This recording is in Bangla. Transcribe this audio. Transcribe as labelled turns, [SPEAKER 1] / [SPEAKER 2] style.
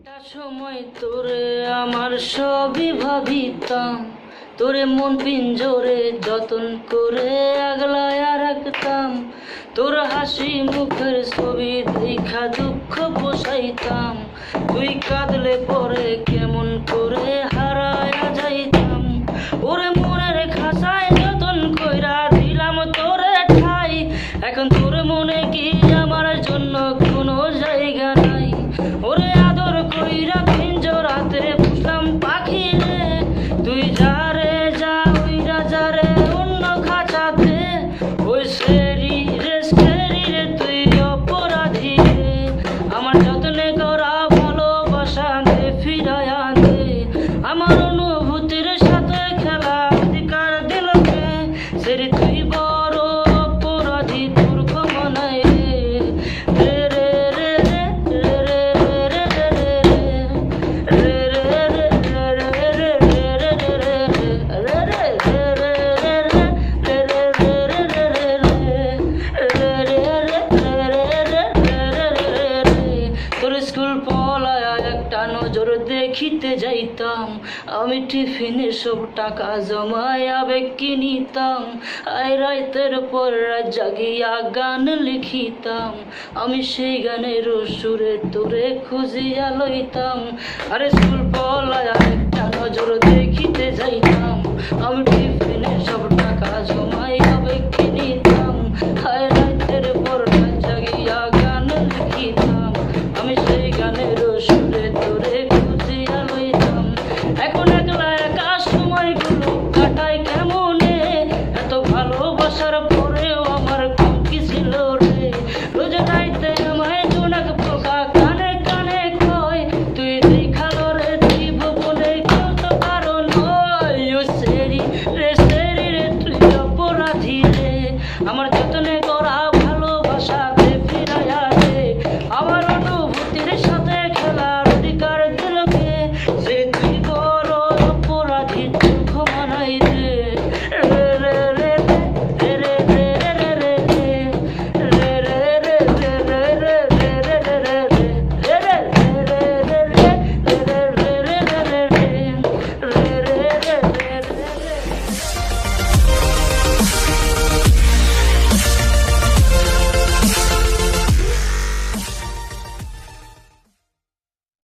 [SPEAKER 1] একটা সময় তোরে আমার সবই ভাবিতাম, তোরে মন পিঞ্জরে যতন করে আগলায় রাখতাম। তোর হাসি মুখের ছবি দেখা দুঃখ পোষাইতাম, তুই কাঁদলে পরে কেমন করে হারায়া যাইতাম। ওরে মনের খাসায় যতন কইরা দিলাম তোরে ঠাই, এখন তোর মনে কি আমার জন্য কোনো জায়গা নাই। ওরে আদর কইরা পিঞ্জরাতে পুষলাম পাখি রে, তুই যা রে যা উইরা যা রে অন্য খাঁচাতে। ওই সেরি রে তুই অপরাধী রে, আমার যত্নে করা ভালোবাসা দে ফিরায়া দে। আমার অনুভূতির সাথে খেলা অধিকার দিল কে, সেরি তুই বড় অপরাধী, তোর ক্ষমা নাই রে। রে রে রে রে রে রে রে তোর স্কুল পলায়া একটা নজর দেখিতে যাইতাম, আমি টিফিনে সব টাকা জমায় আবেগ কিনিতাম। আই রাতের পর রাত জাগিয়া গান লিখিতাম, আমি সেই গানের সুরে তোরে খুঁজিয়া লইতাম। আরে স্কুল পলায়া একটা নজর দেখিতে যাইতাম, আমি টিফিনে সব টাকা জমায় আবেগ কিনিতাম। আই রাতের পর রাত জাগিয়া গান লিখিতাম, আমি সেই গানের সুরে তোরে খুঁজিয়া লইতাম। এখন একলা একা সময়গুলো কাটাই কেমনে, এত ভালোবাসার পরেও আমার কম কি ছিল রে। রোজ রাইতে আমায় জোনাক পোকা কানে কানে কয়, তুই দেখালো রে জীবনে কেউ তো কারো নয়। ও সেরি রে তুই অপরাধী রে, আমার যতনে